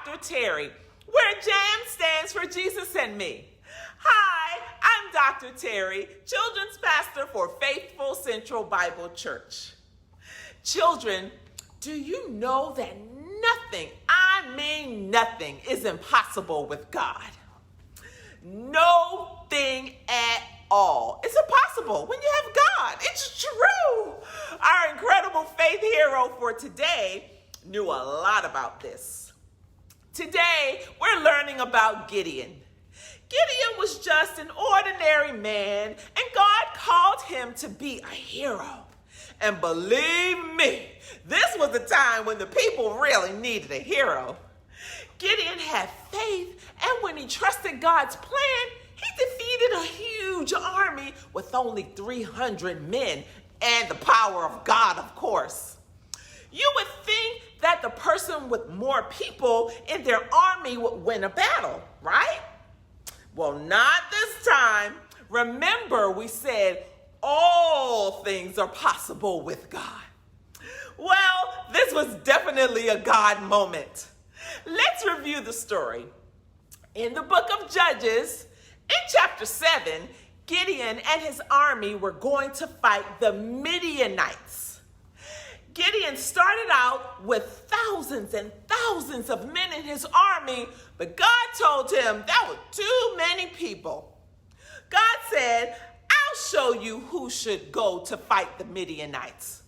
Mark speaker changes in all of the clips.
Speaker 1: Dr. Terri, where JAM stands for Jesus and Me. Hi, I'm Dr. Terri, Children's Pastor for Faithful Central Bible Church. Children, do you know that nothing, I mean nothing, is impossible with God? No thing at all. It's impossible when you have God. It's true. Our incredible faith hero for today knew a lot about this. Today, we're learning about Gideon. Gideon was just an ordinary man, and God called him to be a hero. And believe me, this was a time when the people really needed a hero. Gideon had faith, and when he trusted God's plan, he defeated a huge army with only 300 men and the power of God, of course. You would think that the person with more people in their army would win a battle, right? Well, not this time. Remember, we said all things are possible with God. Well, this was definitely a God moment. Let's review the story. In the book of Judges, in chapter 7, Gideon and his army were going to fight the Midianites. Gideon started out with thousands and thousands of men in his army, but God told him that was too many people. God said, I'll show you who should go to fight the Midianites.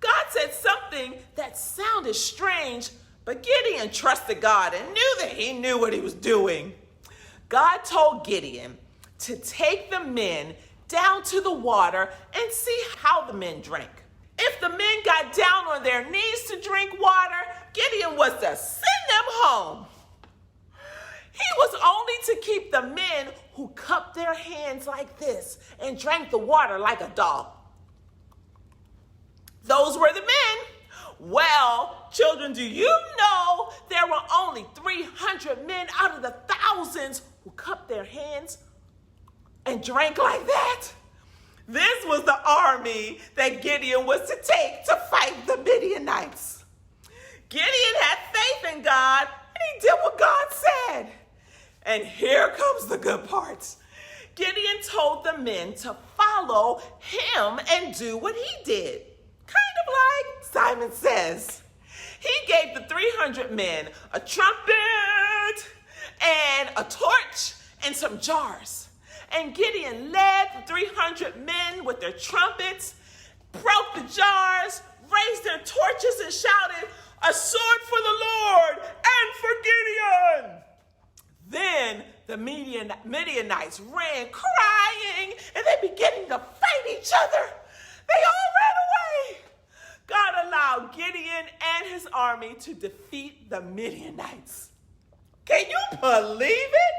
Speaker 1: God said something that sounded strange, but Gideon trusted God and knew that he knew what he was doing. God told Gideon to take the men down to the water and see how the men drank. If the men got down on their knees to drink water, Gideon was to send them home. He was only to keep the men who cupped their hands like this and drank the water like a dog. Those were the men. Well, children, do you know there were only 300 men out of the thousands who cupped their hands and drank like that? This was the army that Gideon was to take to fight the Midianites. Gideon had faith in God, and he did what God said. And here comes the good part. Gideon told the men to follow him and do what he did. Kind of like Simon Says. He gave the 300 men a trumpet and a torch and some jars. And Gideon led the 300 men with their trumpets, broke the jars, raised their torches, and shouted, "A sword for the Lord and for Gideon!" Then the Midianites ran crying, and they began to fight each other. They all ran away. God allowed Gideon and his army to defeat the Midianites. Can you believe it?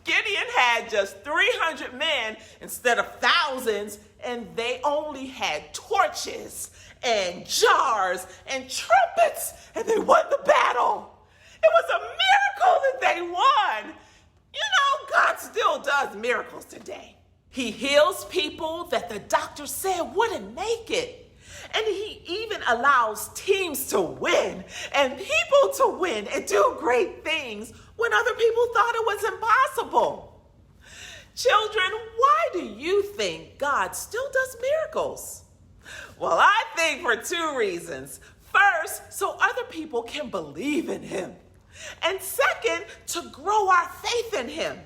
Speaker 1: Gideon had just 300 men instead of thousands, and they only had torches and jars and trumpets, and they won the battle. It was a miracle that they won. You know, God still does miracles today. He heals people that the doctor said wouldn't make it. And he even allows teams to win and people to win and do great things when other people thought it was impossible. Children, why do you think God still does miracles? Well, I think for two reasons. First, so other people can believe in him. And second, to grow our faith in him.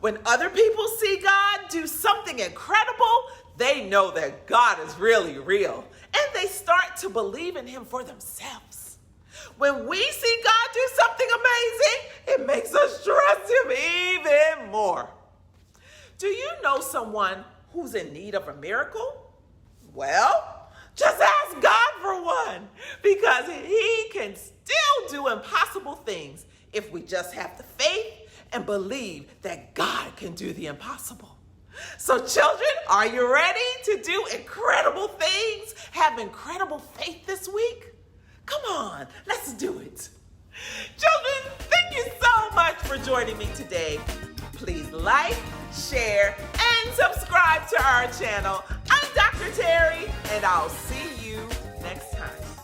Speaker 1: When other people see God do something incredible, they know that God is really real. And they start to believe in him for themselves. When we see God do something amazing, it makes us trust him even more. Do you know someone who's in need of a miracle? Well, just ask God for one, because he can still do impossible things if we just have the faith and believe that God can do the impossible. So children, are you ready to do incredible things? Have incredible faith this week? Come on, let's do it. Children, thank you so much for joining me today. Please like, share, and subscribe to our channel. I'm Dr. Terri, and I'll see you next time.